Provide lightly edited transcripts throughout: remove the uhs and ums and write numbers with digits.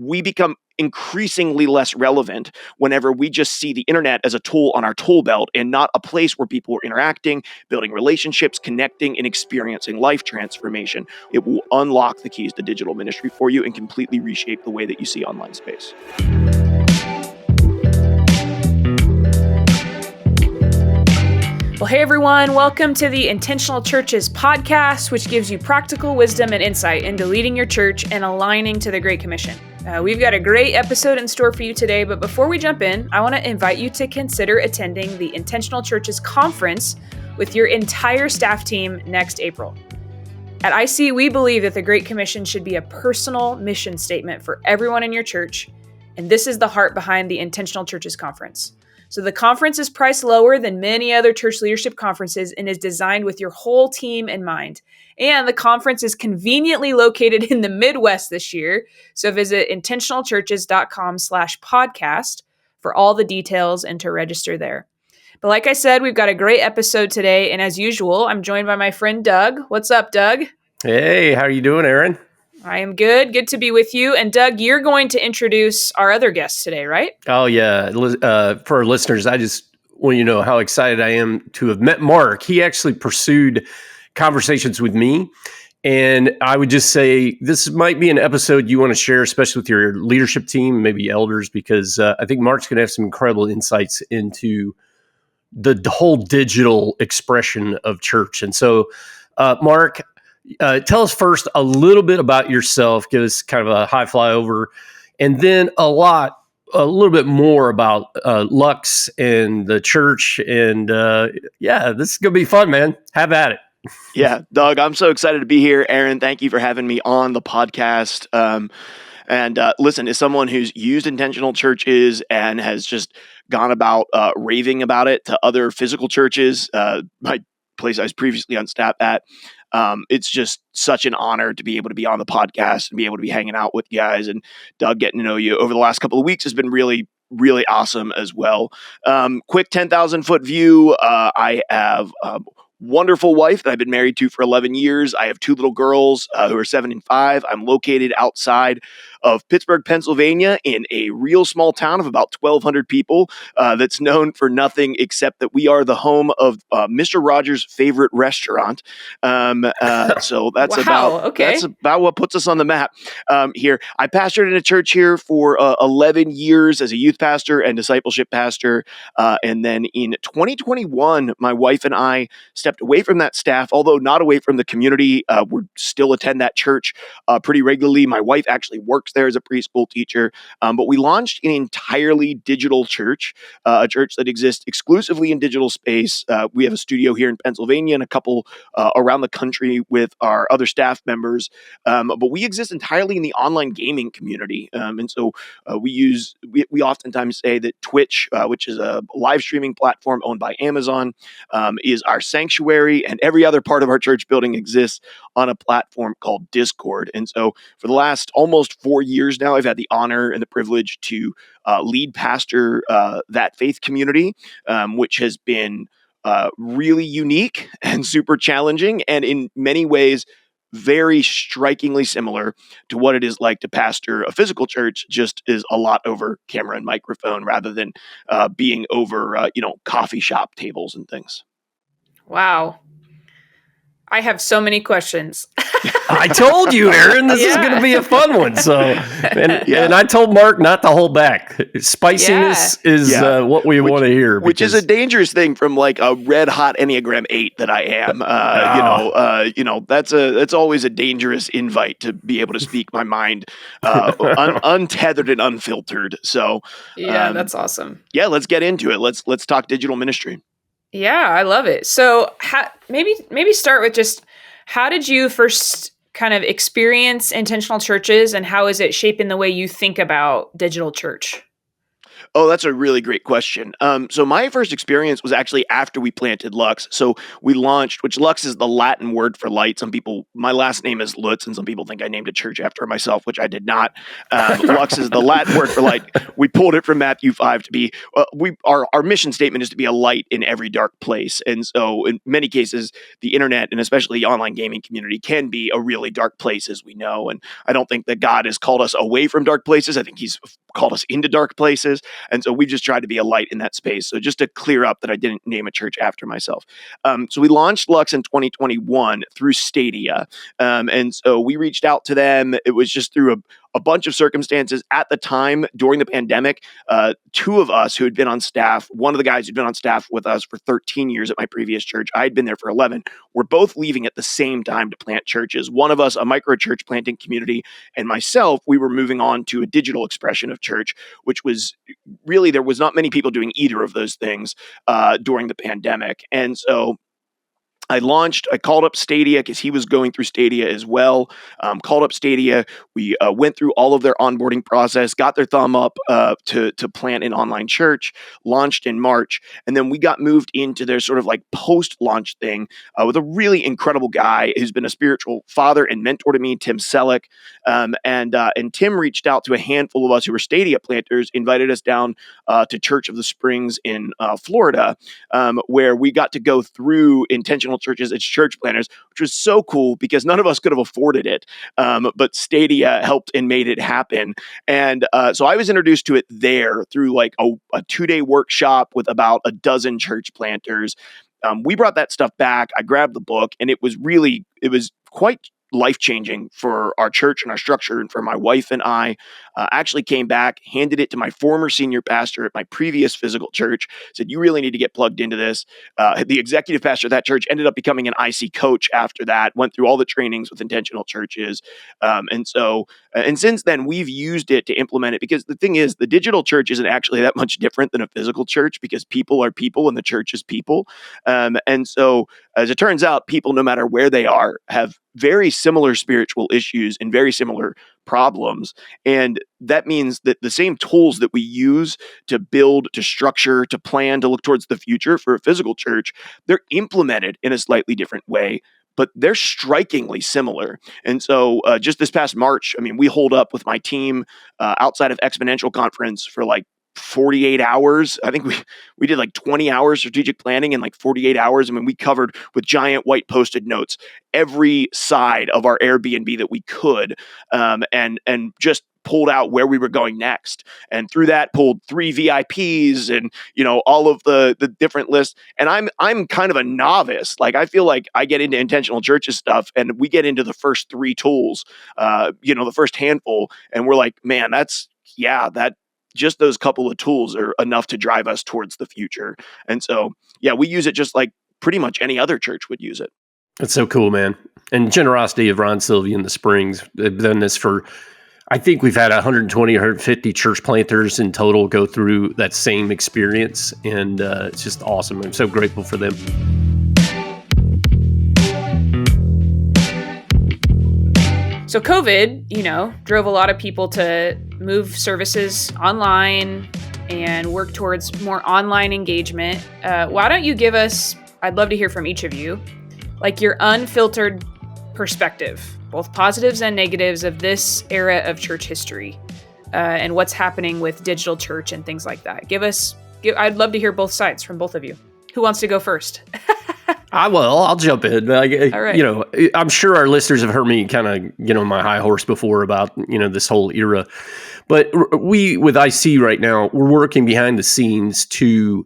we become increasingly less relevant whenever we just see the internet as a tool on our tool belt and not a place where people are interacting, building relationships, connecting, and experiencing life transformation. It will unlock the keys to digital ministry for you and completely reshape the way that you see online space. Well, hey everyone, welcome to the Intentional Churches podcast, which gives you practical wisdom and insight into leading your church and aligning to the Great Commission. We've got a great episode in store for you today, but before we jump in, I want to invite you to consider attending the Intentional Churches Conference with your entire staff team next April. At IC, we believe that the Great Commission should be a personal mission statement for everyone in your church, and this is the heart behind the Intentional Churches Conference. So the conference is priced lower than many other church leadership conferences and is designed with your whole team in mind. And the conference is conveniently located in the Midwest this year. So visit intentionalchurches.com/podcast for all the details and to register there. But like I said, we've got a great episode today. And as usual, I'm joined by my friend Doug. What's up, Doug? Hey, how are you doing, Erin? I am good. Good to be with you. And Doug, you're going to introduce our other guests today, right? Oh, yeah. For our listeners, I just want you to know how excited I am to have met Mark. He actually pursued conversations with me. And I would just say this might be an episode you want to share, especially with your leadership team, maybe elders, because I think Mark's going to have some incredible insights into the whole digital expression of church. And so, Mark, tell us first a little bit about yourself. Give us kind of a high flyover, and then a little bit more about Lux and the church. And this is gonna be fun, man. Have at it. Yeah, Doug, I'm so excited to be here. Erin, thank you for having me on the podcast. And listen, as someone who's used intentional churches and has just gone about raving about it to other physical churches, my place I was previously on staff at, it's just such an honor to be able to be on the podcast and be able to be hanging out with you guys. And Doug, getting to know you over the last couple of weeks has been really, really awesome as well. Quick 10,000 foot view. I have wonderful wife that I've been married to for 11 years. I have two little girls who are 7 and 5. I'm located outside of Pittsburgh, Pennsylvania, in a real small town of about 1,200 people that's known for nothing except that we are the home of Mr. Rogers' favorite restaurant. So that's that's about what puts us on the map here. I pastored in a church here for 11 years as a youth pastor and discipleship pastor. And then in 2021, my wife and I stepped away from that staff, although not away from the community. We still attend that church pretty regularly. My wife actually works there as a preschool teacher, but we launched an entirely digital church, a church that exists exclusively in digital space. We have a studio here in Pennsylvania and a couple around the country with our other staff members, but we exist entirely in the online gaming community. And so we oftentimes say that Twitch, which is a live streaming platform owned by Amazon, is our sanctuary, and every other part of our church building exists on a platform called Discord. And so for the last almost 4 years now, I've had the honor and the privilege to lead pastor that faith community, which has been really unique and super challenging, and in many ways very strikingly similar to what it is like to pastor a physical church, just is a lot over camera and microphone rather than being over coffee shop tables and things. Wow. I have so many questions. I told you, Erin, this is going to be a fun one. So, and I told Mark not to hold back. Spiciness is what we want to hear. Which is a dangerous thing from like a red hot Enneagram 8 that I am. That's always a dangerous invite to be able to speak my mind untethered and unfiltered. So that's awesome. Yeah, let's get into it. Let's talk digital ministry. Yeah, I love it. So maybe start with just how did you first kind of experience intentional churches, and how is it shaping the way you think about digital church? Oh, that's a really great question. So my first experience was actually after we planted Lux. So we launched, which Lux is the Latin word for light. My last name is Lutz, and some people think I named a church after myself, which I did not. Lux is the Latin word for light. We pulled it from Matthew 5 to be, our mission statement is to be a light in every dark place. And so in many cases, the internet and especially the online gaming community can be a really dark place, as we know. And I don't think that God has called us away from dark places. I think he's called us into dark places. And so we just tried to be a light in that space. So just to clear up that I didn't name a church after myself. So we launched Lux in 2021 through Stadia. And so we reached out to them. It was just through a bunch of circumstances at the time during the pandemic. Two of us who had been on staff, one of the guys who'd been on staff with us for 13 years at my previous church, I had been there for 11, were both leaving at the same time to plant churches. One of us, a micro church planting community, and myself, we were moving on to a digital expression of church, which was really, there was not many people doing either of those things during the pandemic. And so I called up Stadia because he was going through Stadia as well. Called up Stadia. We went through all of their onboarding process, got their thumb up to plant an online church, launched in March. And then we got moved into their sort of like post-launch thing with a really incredible guy who's been a spiritual father and mentor to me, Tim Selleck. And Tim reached out to a handful of us who were Stadia planters, invited us down to Church of the Springs in Florida, where we got to go through intentional churches as church planners, which was so cool because none of us could have afforded it. But Stadia helped and made it happen. And so I was introduced to it there through like a 2-day workshop with about a dozen church planters. We brought that stuff back. I grabbed the book, and it was quite life-changing for our church and our structure, and for my wife and I. Actually came back, handed it to my former senior pastor at my previous physical church, said, you really need to get plugged into this. The executive pastor of that church ended up becoming an IC coach after that, went through all the trainings with intentional churches. And since then, we've used it to implement it, because the thing is, the digital church isn't actually that much different than a physical church, because people are people and the church is people. And so, as it turns out, people, no matter where they are, have very similar spiritual issues and very similar problems. And that means that the same tools that we use to build, to structure, to plan, to look towards the future for a physical church, they're implemented in a slightly different way, but they're strikingly similar. And so just this past March, I mean, we holed up with my team outside of Exponential Conference for like 48 hours. I think we did like 20 hours strategic planning in like 48 hours. I mean, we covered with giant white Post-it notes every side of our Airbnb that we could, and just pulled out where we were going next. And through that, pulled 3 VIPs and, all of the different lists. And I'm kind of a novice. Like, I feel like I get into intentional churches stuff, and we get into the first 3 tools, the first handful, and we're like, man, that just those couple of tools are enough to drive us towards the future. And so, yeah, we use it just like pretty much any other church would use it. That's so cool, man. And generosity of Ron Sylvia in the Springs. They've done this for, I think we've had 120 or 150 church planters in total go through that same experience. And it's just awesome. I'm so grateful for them. So COVID, drove a lot of people to move services online and work towards more online engagement. Why don't you give us, I'd love to hear from each of you, like your unfiltered perspective, both positives and negatives of this era of church history, and what's happening with digital church and things like that. I'd love to hear both sides from both of you. Who wants to go first? I'll jump in. All right. I'm sure our listeners have heard me kind of get on my high horse before about, this whole era. But we, with IC right now, we're working behind the scenes to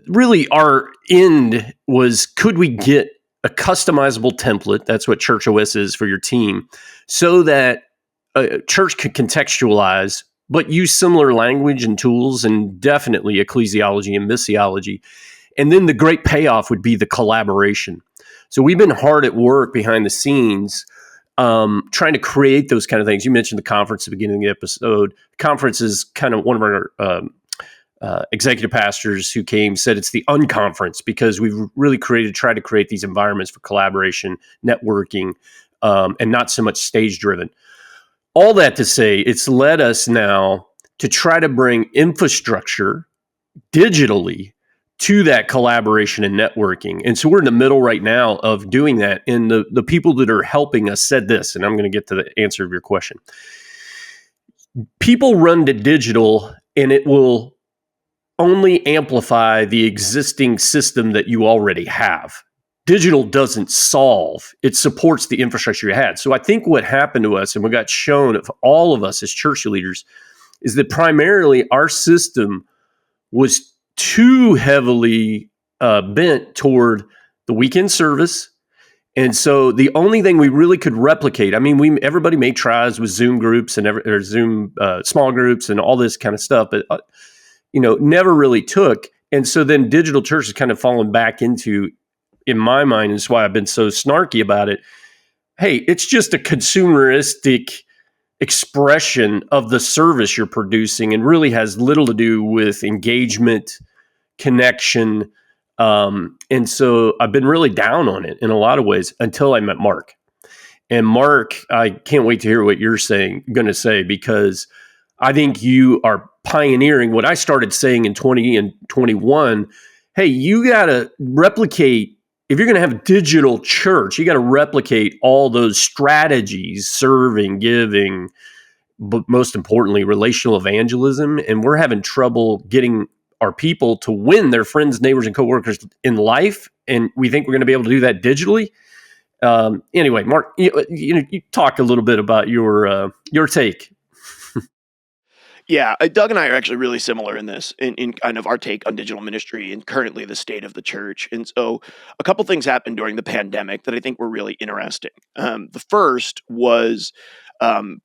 really our end was, could we get a customizable template? That's what ChurchOS is for your team, so that a church could contextualize, but use similar language and tools, and definitely ecclesiology and missiology. And then the great payoff would be the collaboration. So we've been hard at work behind the scenes, trying to create those kind of things. You mentioned the conference at the beginning of the episode. Conference is kind of one of our executive pastors who came said it's the unconference, because we've really tried to create these environments for collaboration, networking, and not so much stage driven. All that to say, it's led us now to try to bring infrastructure digitally to that collaboration and networking. And so we're in the middle right now of doing that. And the people that are helping us said this, and I'm going to get to the answer of your question. People run to digital and it will only amplify the existing system that you already have. Digital doesn't solve, it supports the infrastructure you had. So I think what happened to us, and what got shown of all of us as church leaders, is that primarily our system was too heavily bent toward the weekend service. And so the only thing we really could replicate, I mean, everybody made tries with Zoom groups and or Zoom small groups and all this kind of stuff, but never really took. And so then digital church has kind of fallen back into, in my mind, and that's why I've been so snarky about it. Hey, it's just a consumeristic expression of the service you're producing and really has little to do with engagement, connection. And so I've been really down on it in a lot of ways until I met Mark. And Mark, I can't wait to hear what you're going to say, because I think you are pioneering what I started saying in 20 and 21. Hey, you got to replicate, if you're going to have a digital church, you got to replicate all those strategies, serving, giving, but most importantly, relational evangelism. And we're having trouble getting our people to win their friends, neighbors, and coworkers in life. And we think we're going to be able to do that digitally. Anyway, Mark, you talk a little bit about your take. Yeah, Doug and I are actually really similar in this, in kind of our take on digital ministry and currently the state of the church. And so a couple things happened during the pandemic that I think were really interesting. The first was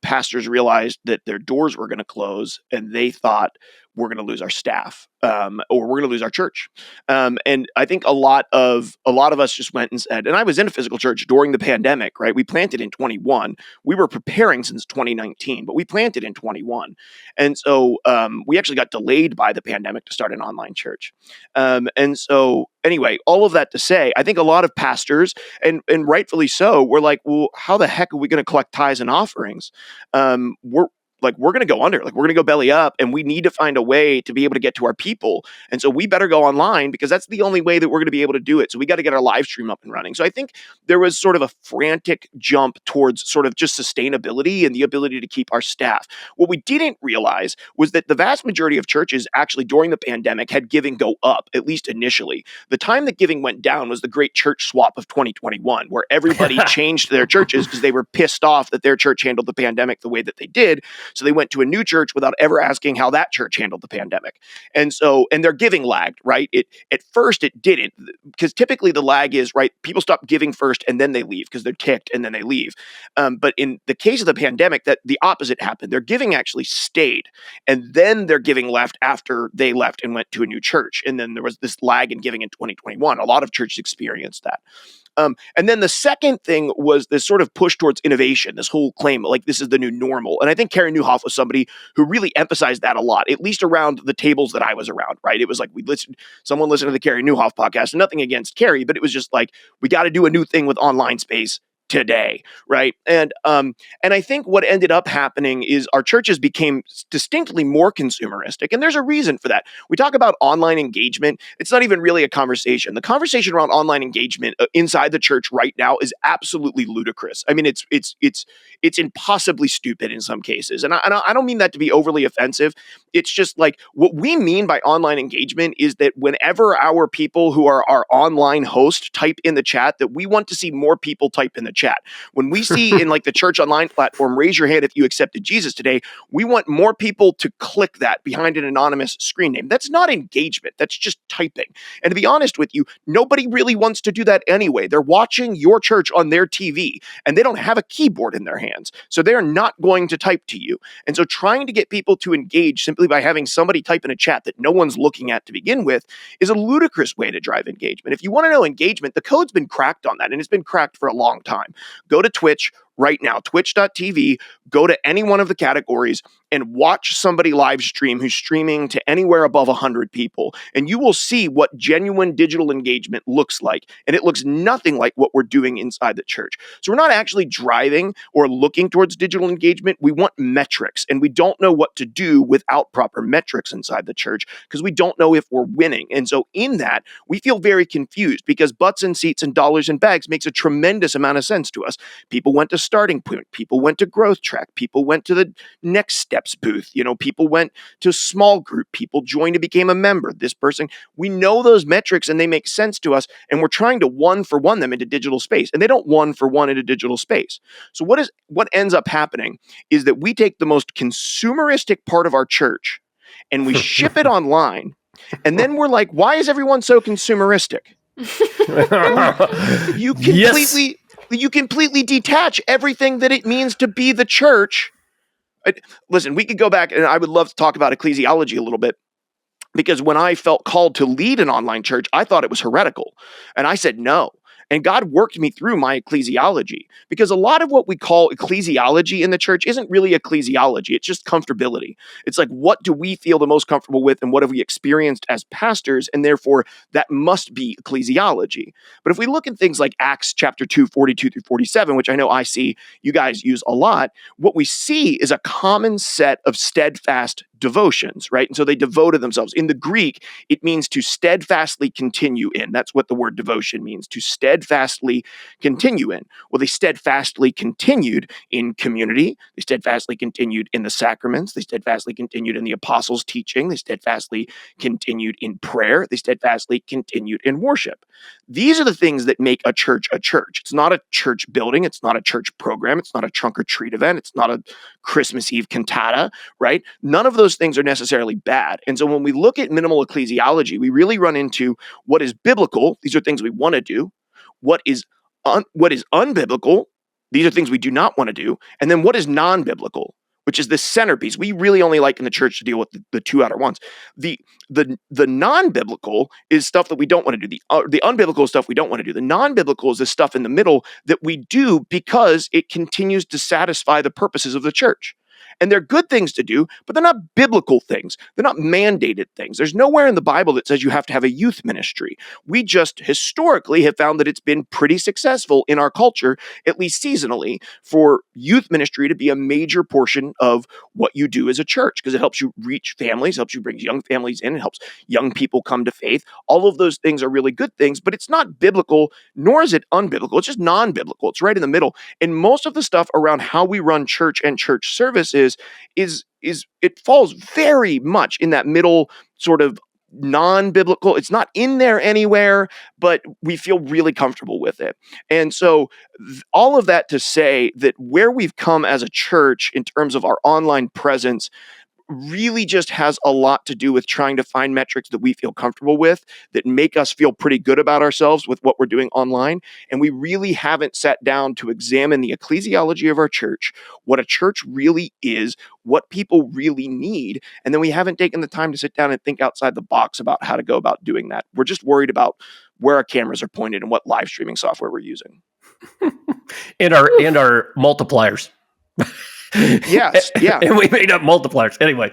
pastors realized that their doors were going to close, and they thought, we're going to lose our staff, or we're going to lose our church. And I think a lot of us just went and said, and I was in a physical church during the pandemic, right? We planted in 21. We were preparing since 2019, but we planted in 21. And so we actually got delayed by the pandemic to start an online church. And so anyway, all of that to say, I think a lot of pastors, and rightfully so, were like, well, how the heck are we going to collect tithes and offerings? We're going to go under, we're going to go belly up, and we need to find a way to be able to get to our people. And so we better go online, because that's the only way that we're going to be able to do it. So we got to get our live stream up and running. So I think there was sort of a frantic jump towards sort of just sustainability and the ability to keep our staff. What we didn't realize was that the vast majority of churches actually during the pandemic had giving go up, at least initially. The time that giving went down was the great church swap of 2021, where everybody changed their churches because they were pissed off that their church handled the pandemic the way that they did. So they went to a new church without ever asking how that church handled the pandemic. And their giving lagged, right? At first it didn't, because typically the lag is, right, people stop giving first and then they leave because they're ticked and then they leave. But in the case of the pandemic, that the opposite happened. Their giving actually stayed, and then their giving left after they left and went to a new church. And then there was this lag in giving in 2021. A lot of churches experienced that. And then the second thing was this sort of push towards innovation, this whole claim, like this is the new normal. And I think Carey Nieuwhof was somebody who really emphasized that a lot, at least around the tables that I was around, right? It was like someone listened to the Carey Nieuwhof podcast, and nothing against Carey, but it was just like, we got to do a new thing with online space today, right? And I think what ended up happening is our churches became distinctly more consumeristic, and there's a reason for that. We talk about online engagement. It's not even really a conversation. The conversation around online engagement inside the church right now is absolutely ludicrous. I mean, it's impossibly stupid in some cases, and I don't mean that to be overly offensive. It's just like, what we mean by online engagement is that whenever our people who are our online host type in the chat, that we want to see more people type in the chat. When we see in like the church online platform, raise your hand if you accepted Jesus today, we want more people to click that behind an anonymous screen name. That's not engagement. That's just typing. And to be honest with you, nobody really wants to do that anyway. They're watching your church on their TV and they don't have a keyboard in their hands. So they're not going to type to you. And so trying to get people to engage simply by having somebody type in a chat that no one's looking at to begin with is a ludicrous way to drive engagement. If you want to know engagement, the code's been cracked on that, and it's been cracked for a long time. Go to Twitch, right now, twitch.tv, go to any one of the categories and watch somebody live stream who's streaming to anywhere above 100 people. And you will see what genuine digital engagement looks like. And it looks nothing like what we're doing inside the church. So we're not actually driving or looking towards digital engagement. We want metrics, and we don't know what to do without proper metrics inside the church because we don't know if we're winning. And so in that, we feel very confused because butts and seats and dollars and bags makes a tremendous amount of sense to us. People went to Starting Point. People went to Growth Track. People went to the Next Steps booth. People went to small group. People joined and became a member. This person, we know those metrics and they make sense to us. And we're trying to one for one them into digital space. And they don't one for one into digital space. So what ends up happening is that we take the most consumeristic part of our church and we ship it online. And then we're like, why is everyone so consumeristic? You completely detach everything that it means to be the church. Listen, we could go back, and I would love to talk about ecclesiology a little bit, because when I felt called to lead an online church, I thought it was heretical. And I said no. And God worked me through my ecclesiology, because a lot of what we call ecclesiology in the church isn't really ecclesiology. It's just comfortability. It's like, what do we feel the most comfortable with and what have we experienced as pastors? And therefore, that must be ecclesiology. But if we look at things like Acts chapter 2, 42 through 47, which I know I see you guys use a lot, what we see is a common set of steadfast devotions, right? And so they devoted themselves. In the Greek, it means to steadfastly continue in. That's what the word devotion means, to steadfastly continue in. Well, they steadfastly continued in community. They steadfastly continued in the sacraments. They steadfastly continued in the apostles' teaching. They steadfastly continued in prayer. They steadfastly continued in worship. These are the things that make a church a church. It's not a church building. It's not a church program. It's not a trunk or treat event. It's not a Christmas Eve cantata, right? None of those things are necessarily bad. And so when we look at minimal ecclesiology, we really run into what is biblical. These are things we want to do. What is unbiblical. These are things we do not want to do. And then what is non-biblical, which is the centerpiece. We really only like in the church to deal with the two outer ones. The non-biblical is stuff that we don't want to do. The unbiblical stuff we don't want to do. The non-biblical is the stuff in the middle that we do because it continues to satisfy the purposes of the church. And they're good things to do, but they're not biblical things. They're not mandated things. There's nowhere in the Bible that says you have to have a youth ministry. We just historically have found that it's been pretty successful in our culture, at least seasonally, for youth ministry to be a major portion of what you do as a church, because it helps you reach families, helps you bring young families in, it helps young people come to faith. All of those things are really good things, but it's not biblical, nor is it unbiblical. It's just non-biblical. It's right in the middle. And most of the stuff around how we run church and church services is it falls very much in that middle sort of non-biblical. It's not in there anywhere, but we feel really comfortable with it. And so all of that to say that where we've come as a church in terms of our online presence really just has a lot to do with trying to find metrics that we feel comfortable with, that make us feel pretty good about ourselves with what we're doing online. And we really haven't sat down to examine the ecclesiology of our church, what a church really is, what people really need. And then we haven't taken the time to sit down and think outside the box about how to go about doing that. We're just worried about where our cameras are pointed and what live streaming software we're using. and our multipliers. Yes, yeah. And we made up multipliers. Anyway,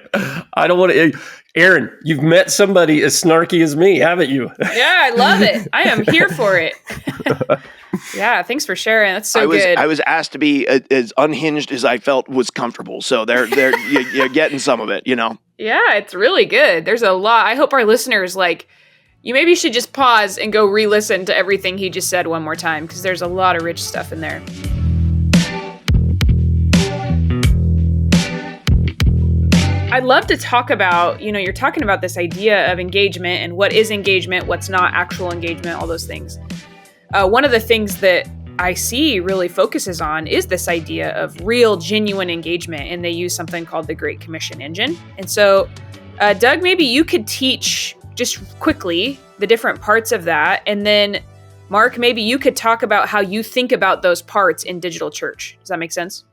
I don't want to... Erin, you've met somebody as snarky as me, haven't you? Yeah, I love it. I am here for it. Yeah, thanks for sharing. That's so good. I was asked to be as unhinged as I felt was comfortable. So you're getting some of it, Yeah, it's really good. There's a lot. I hope our listeners, you maybe should just pause and go re-listen to everything he just said one more time, because there's a lot of rich stuff in there. I'd love to talk about, you're talking about this idea of engagement and what is engagement, what's not actual engagement, all those things. One of the things that I see really focuses on is this idea of real, genuine engagement, and they use something called the Great Commission Engine. And so, Doug, maybe you could teach just quickly the different parts of that, and then Mark, maybe you could talk about how you think about those parts in digital church. Does that make sense?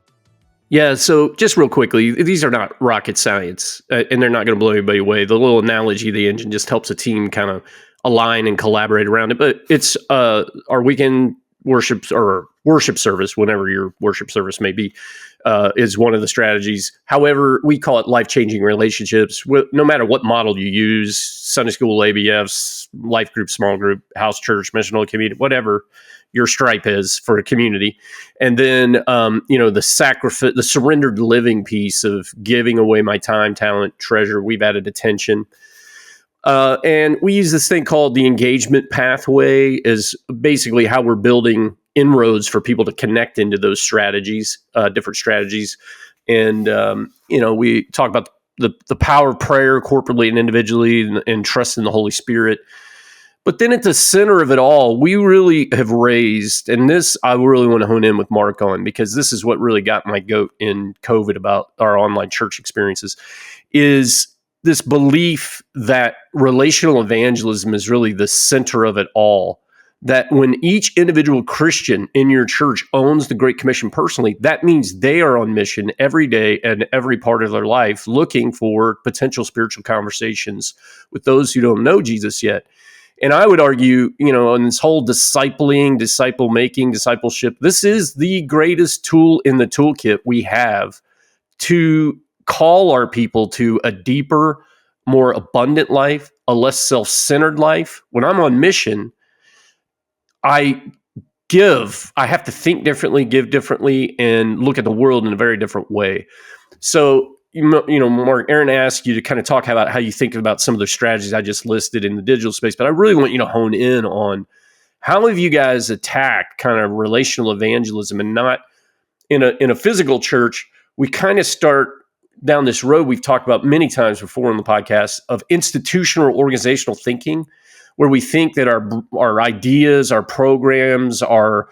Yeah, so just real quickly, these are not rocket science, and they're not going to blow anybody away. The little analogy of the engine just helps a team kind of align and collaborate around it. But it's our weekend worships or worship service, whenever your worship service may be, is one of the strategies. However, we call it life-changing relationships. No matter what model you use, Sunday school, ABFs, life group, small group, house church, missional community, whatever your stripe is for a community. And then, the sacrifice, the surrendered living piece of giving away my time, talent, treasure. We've added attention. And we use this thing called the engagement pathway, is basically how we're building inroads for people to connect into those strategies, different strategies. And, we talk about the power of prayer corporately and individually, and trust in the Holy Spirit. But then at the center of it all, we really have raised, and this I really want to hone in with Mark on, because this is what really got my goat in COVID about our online church experiences, is this belief that relational evangelism is really the center of it all. That when each individual Christian in your church owns the Great Commission personally, that means they are on mission every day and every part of their life, looking for potential spiritual conversations with those who don't know Jesus yet. And I would argue, in this whole discipling, disciple making, discipleship, this is the greatest tool in the toolkit we have to call our people to a deeper, more abundant life, a less self-centered life. When I'm on mission, I have to think differently, give differently, and look at the world in a very different way. So, Mark, Erin asked you to kind of talk about how you think about some of the strategies I just listed in the digital space, but I really want you to hone in on how have you guys attacked kind of relational evangelism, and not in a physical church. We kind of start down this road we've talked about many times before on the podcast of institutional organizational thinking, where we think that our ideas, our programs, our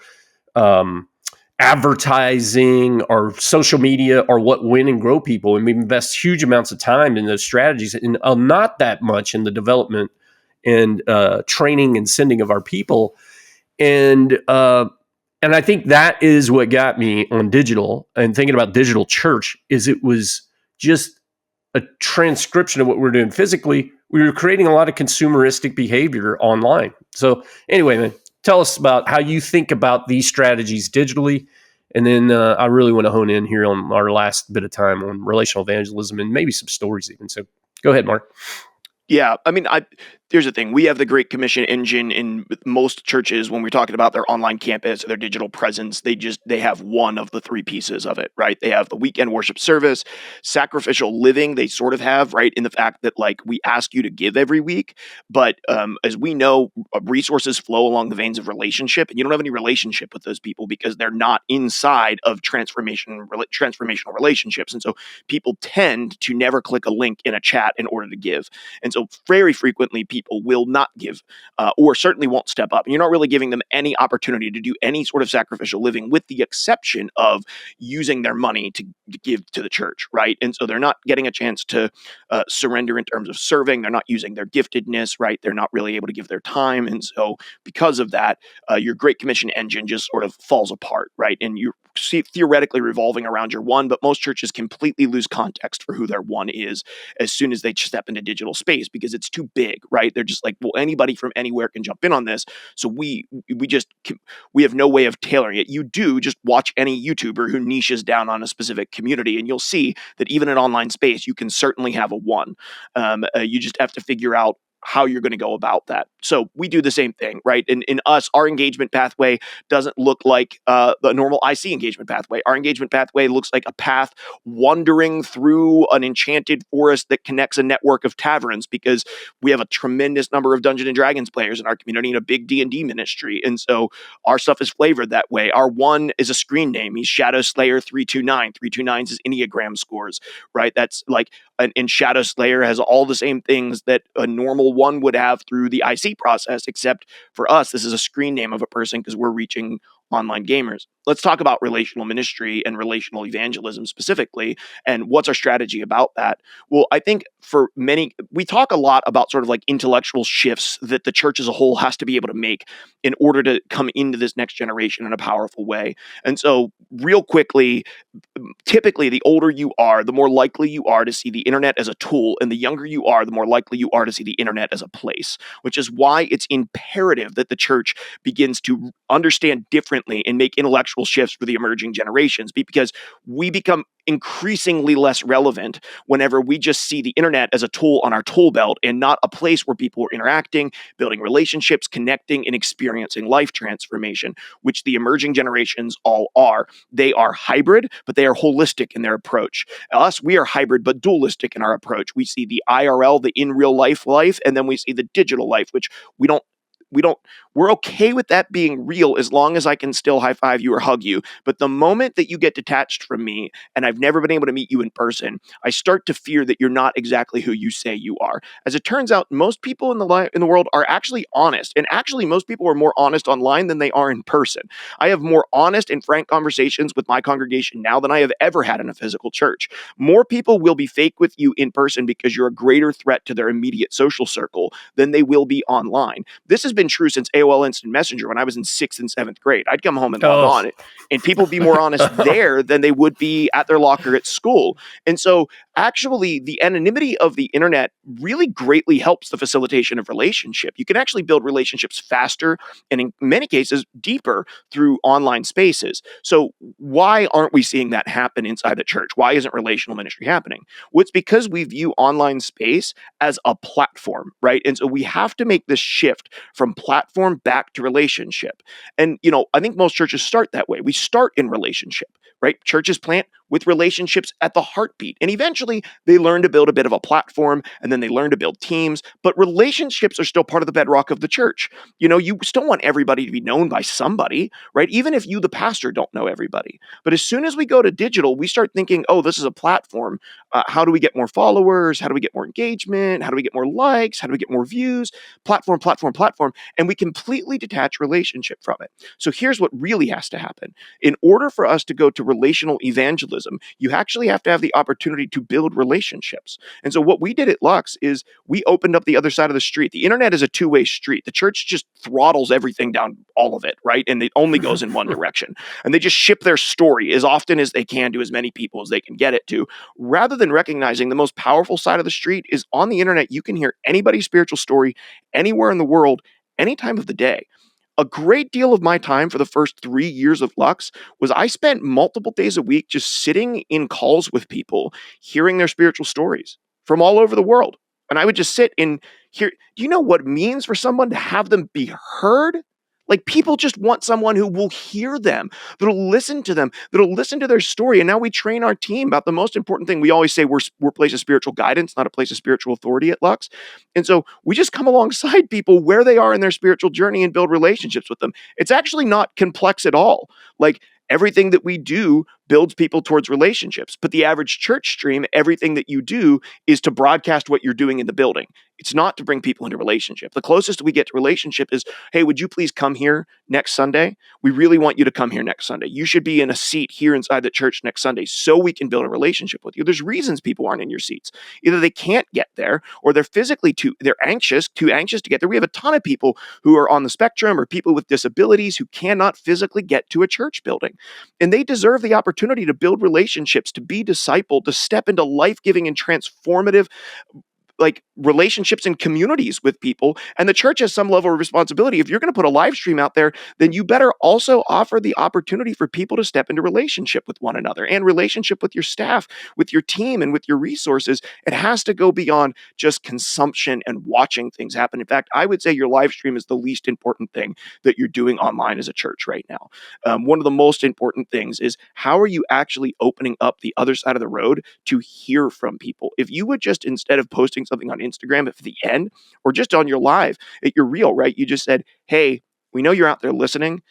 advertising, our social media are what win and grow people. And we invest huge amounts of time in those strategies, and not that much in the development and training and sending of our people. And I think that is what got me on digital and thinking about digital church, is it was just a transcription of what we're doing physically. We were creating a lot of consumeristic behavior online. So anyway, man, tell us about how you think about these strategies digitally. And then I really want to hone in here on our last bit of time on relational evangelism and maybe some stories even. So go ahead, Mark. Yeah, I mean, here's the thing. We have the Great Commission engine in most churches. When we're talking about their online campus or their digital presence, they have one of the three pieces of it, right? They have the weekend worship service, sacrificial living. They sort of have, right, in the fact that we ask you to give every week, but as we know, resources flow along the veins of relationship, and you don't have any relationship with those people because they're not inside of transformational relationships, and so people tend to never click a link in a chat in order to give, and so very frequently people will not give or certainly won't step up. And you're not really giving them any opportunity to do any sort of sacrificial living, with the exception of using their money to give to the church, right? And so they're not getting a chance to surrender in terms of serving. They're not using their giftedness, right? They're not really able to give their time. And so because of that, your Great Commission engine just sort of falls apart, right? And you're theoretically revolving around your one, but most churches completely lose context for who their one is as soon as they step into digital space, because it's too big, right? They're just like, well, anybody from anywhere can jump in on this. So we have no way of tailoring it. You do just watch any YouTuber who niches down on a specific community, and you'll see that even in online space, you can certainly have a one. You just have to figure out how you're going to go about that. So we do the same thing, right? In us, our engagement pathway doesn't look like the normal IC engagement pathway. Our engagement pathway looks like a path wandering through an enchanted forest that connects a network of taverns, because we have a tremendous number of Dungeons and Dragons players in our community and a big D&D ministry. And so our stuff is flavored that way. Our one is a screen name. He's Shadow Slayer 329. 329 is his Enneagram scores, right? That's and Shadow Slayer has all the same things that a normal one would have through the IC process, except for us, this is a screen name of a person because we're reaching online gamers. Let's talk about relational ministry and relational evangelism specifically, and what's our strategy about that? Well, I think for many, we talk a lot about sort of intellectual shifts that the church as a whole has to be able to make in order to come into this next generation in a powerful way. And so real quickly, typically the older you are, the more likely you are to see the internet as a tool, and the younger you are, the more likely you are to see the internet as a place, which is why it's imperative that the church begins to understand different differently and make intellectual shifts for the emerging generations, because we become increasingly less relevant whenever we just see the internet as a tool on our tool belt and not a place where people are interacting, building relationships, connecting, and experiencing life transformation, which the emerging generations all are. They are hybrid, but they are holistic in their approach. Us, we are hybrid but dualistic in our approach. We see the IRL, the in real life, and then we see the digital life, which we don't we're okay with that being real as long as I can still high five you or hug you. But the moment that you get detached from me and I've never been able to meet you in person, I start to fear that you're not exactly who you say you are. As it turns out, most people in the world are actually honest, and actually most people are more honest online than they are in person. I have more honest and frank conversations with my congregation now than I have ever had in a physical church. More people will be fake with you in person because you're a greater threat to their immediate social circle than they will be online. This has been true since AOL Instant Messenger when I was in 6th and 7th grade. I'd come home and log on, and people would be more honest there than they would be at their locker at school. And so actually the anonymity of the internet really greatly helps the facilitation of relationship. You can actually build relationships faster and in many cases deeper through online spaces. So why aren't we seeing that happen inside the church? Why isn't relational ministry happening? Well, it's because we view online space as a platform, right? And so we have to make this shift from platform back to relationship. And, I think most churches start that way. We start in relationship, right? Churches plant with relationships at the heartbeat. And eventually they learn to build a bit of a platform, and then they learn to build teams. But relationships are still part of the bedrock of the church. You still want everybody to be known by somebody, right? Even if you, the pastor, don't know everybody. But as soon as we go to digital, we start thinking, oh, this is a platform. How do we get more followers? How do we get more engagement? How do we get more likes? How do we get more views? Platform, platform, platform. And we completely detach relationship from it. So here's what really has to happen. In order for us to go to relational evangelism, you actually have to have the opportunity to build relationships. And so what we did at Lux is we opened up the other side of the street. The internet is a two-way street. The church just throttles everything down, all of it, right? And it only goes in one direction. And they just ship their story as often as they can to as many people as they can get it to, rather than recognizing the most powerful side of the street is on the internet. You can hear anybody's spiritual story anywhere in the world, any time of the day. A great deal of my time for the first 3 years of Lux was I spent multiple days a week just sitting in calls with people, hearing their spiritual stories from all over the world. And I would just sit and hear. Do you know what it means for someone to have them be heard? Like, people just want someone who will hear them, that'll listen to them, that'll listen to their story. And now we train our team about the most important thing. We always say we're a place of spiritual guidance, not a place of spiritual authority at Lux. And so we just come alongside people where they are in their spiritual journey and build relationships with them. It's actually not complex at all. Like, everything that we do builds people towards relationships. But the average church stream, everything that you do is to broadcast what you're doing in the building. It's not to bring people into relationship. The closest we get to relationship is, hey, would you please come here next Sunday? We really want you to come here next Sunday. You should be in a seat here inside the church next Sunday so we can build a relationship with you. There's reasons people aren't in your seats. Either they can't get there, or they're physically too anxious to get there. We have a ton of people who are on the spectrum, or people with disabilities who cannot physically get to a church building. And they deserve the opportunity to build relationships, to be discipled, to step into life-giving and transformative relationships and communities with people. And the church has some level of responsibility. If you're going to put a live stream out there, then you better also offer the opportunity for people to step into relationship with one another and relationship with your staff, with your team, and with your resources. It has to go beyond just consumption and watching things happen. In fact, I would say your live stream is the least important thing that you're doing online as a church right now. One of the most important things is, how are you actually opening up the other side of the road to hear from people? If you would just, instead of posting something on Instagram at the end, or just on your live at your reel, right? You just said, hey, we know you're out there listening.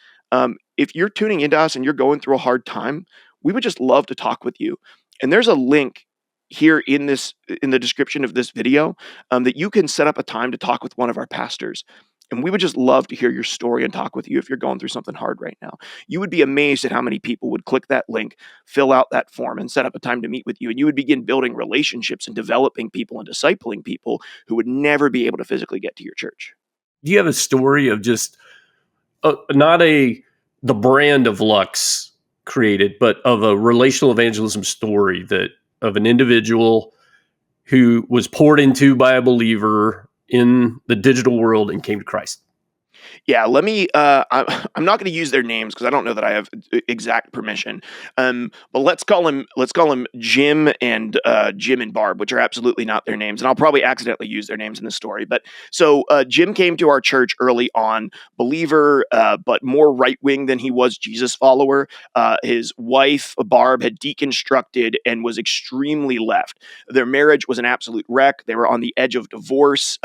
If you're tuning into us and you're going through a hard time, we would just love to talk with you. And there's a link here in the description of this video that you can set up a time to talk with one of our pastors. And we would just love to hear your story and talk with you if you're going through something hard right now. You would be amazed at how many people would click that link, fill out that form, and set up a time to meet with you. And you would begin building relationships and developing people and discipling people who would never be able to physically get to your church. Do you have a story of just not the brand of Lux created, but of a relational evangelism story of an individual who was poured into by a believer in the digital world and came to Christ? Yeah, let me. I'm not going to use their names because I don't know that I have exact permission. But let's call him Jim and Barb, which are absolutely not their names, and I'll probably accidentally use their names in the story. But so Jim came to our church early on, believer, but more right wing than he was Jesus follower. His wife Barb had deconstructed and was extremely left. Their marriage was an absolute wreck. They were on the edge of divorce.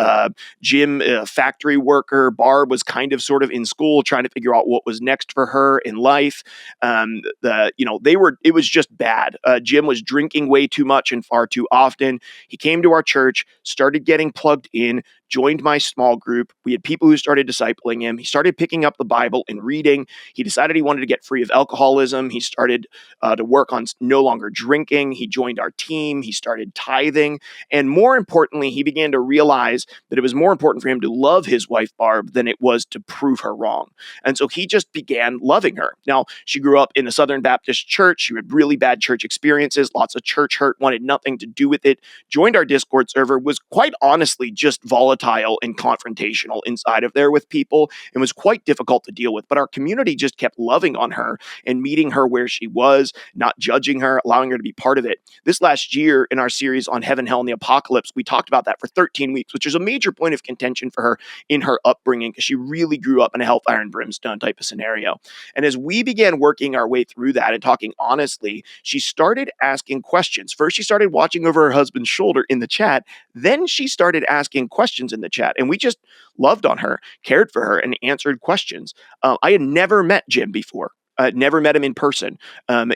Jim, a factory worker. Barb was kind of sort of in school trying to figure out what was next for her in life. It was just bad. Jim was drinking way too much and far too often. He came to our church, started getting plugged in, joined my small group. We had people who started discipling him. He started picking up the Bible and reading. He decided he wanted to get free of alcoholism. He started to work on no longer drinking. He joined our team. He started tithing. And more importantly, he began to realize that it was more important for him to love his wife, Barb, than it was to prove her wrong. And so he just began loving her. Now, she grew up in the Southern Baptist church. She had really bad church experiences, lots of church hurt, wanted nothing to do with it, joined our Discord server, was quite honestly just volatile and confrontational inside of there with people, and was quite difficult to deal with. But our community just kept loving on her and meeting her where she was, not judging her, allowing her to be part of it. This last year in our series on heaven, hell, and the apocalypse, we talked about that for 13 weeks, which is a major point of contention for her in her upbringing because she really grew up in a hellfire and brimstone type of scenario. And as we began working our way through that and talking honestly, she started asking questions. First, she started watching over her husband's shoulder in the chat. Then she started asking questions in the chat. And we just loved on her, cared for her, and answered questions. I had never met Jim before. Never met him in person.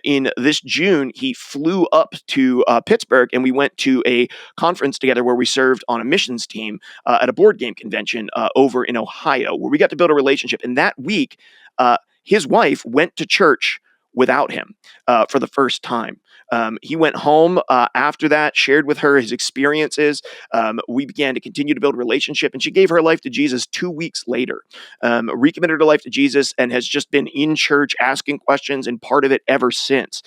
In this June, he flew up to Pittsburgh, and we went to a conference together where we served on a missions team at a board game convention over in Ohio, where we got to build a relationship. And that week, his wife went to church without him for the first time. He went home after that, shared with her his experiences. We began to continue to build a relationship, and she gave her life to Jesus 2 weeks later, recommitted her life to Jesus, and has just been in church asking questions and part of it ever since.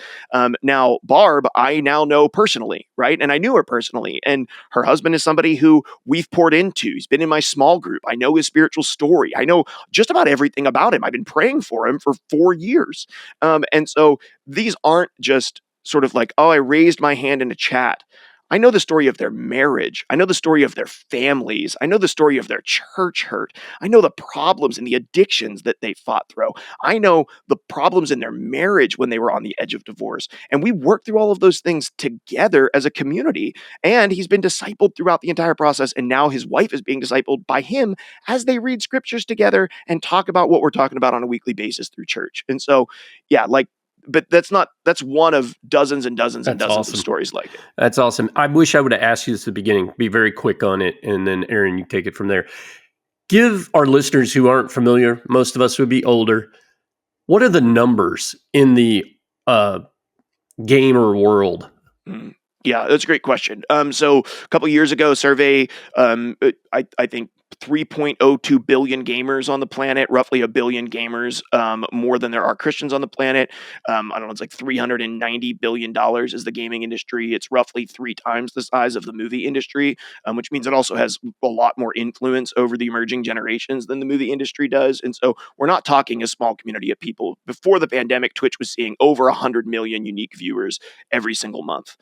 Now, Barb, I now know personally, right? And I knew her personally, and her husband is somebody who we've poured into. He's been in my small group. I know his spiritual story. I know just about everything about him. I've been praying for him for 4 years. And so these aren't just sort of like, oh, I raised my hand in a chat. I know the story of their marriage. I know the story of their families. I know the story of their church hurt. I know the problems and the addictions that they fought through. I know the problems in their marriage when they were on the edge of divorce. And we worked through all of those things together as a community. And he's been discipled throughout the entire process. And now his wife is being discipled by him as they read scriptures together and talk about what we're talking about on a weekly basis through church. And so, yeah, but that's one of dozens and dozens and dozens of stories like it. That's awesome. I wish I would have asked you this at the beginning. Be very quick on it, and then Erin, you take it from there. Give our listeners who aren't familiar, most of us would be older, what are the numbers in the gamer world? Yeah, that's a great question. So a couple years ago, a survey, I think 3.02 billion gamers on the planet, roughly a billion gamers, more than there are Christians on the planet. I don't know, it's like $390 billion is the gaming industry. It's roughly 3 times the size of the movie industry, which means it also has a lot more influence over the emerging generations than the movie industry does. And so we're not talking a small community of people. Before the pandemic, Twitch was seeing over 100 million unique viewers every single month.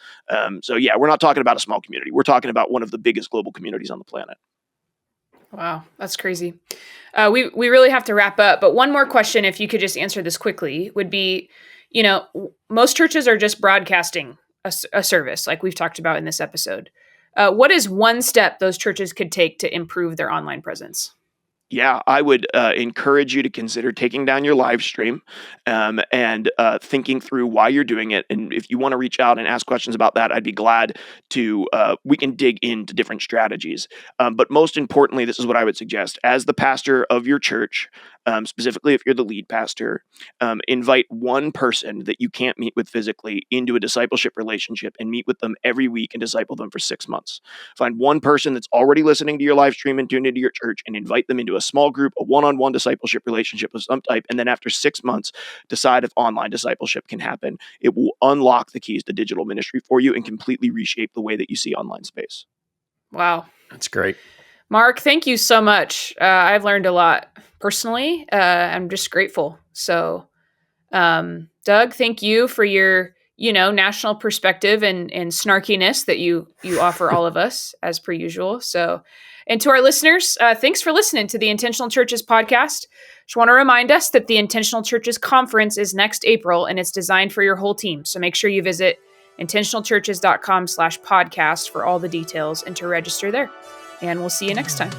So yeah, we're not talking about a small community. We're talking about one of the biggest global communities on the planet. Wow, that's crazy. We really have to wrap up, but one more question, if you could just answer this quickly, would be, most churches are just broadcasting a service like we've talked about in this episode. What is one step those churches could take to improve their online presence? Yeah, I would encourage you to consider taking down your live stream and thinking through why you're doing it. And if you want to reach out and ask questions about that, I'd be glad to. We can dig into different strategies. But most importantly, this is what I would suggest. As the pastor of your church, specifically if you're the lead pastor, invite one person that you can't meet with physically into a discipleship relationship and meet with them every week and disciple them for 6 months. Find one person that's already listening to your live stream and tuned into your church and invite them into a small group, a one-on-one discipleship relationship of some type. And then after 6 months, decide if online discipleship can happen. It will unlock the keys to digital ministry for you and completely reshape the way that you see online space. Wow. That's great. Mark, thank you so much. I've learned a lot personally. I'm just grateful. So, Doug, thank you for your, national perspective and snarkiness that you offer all of us as per usual. So, and to our listeners, thanks for listening to the Intentional Churches podcast. Just want to remind us that the Intentional Churches conference is next April, and it's designed for your whole team. So make sure you visit intentionalchurches.com/podcast for all the details and to register there. And we'll see you next time.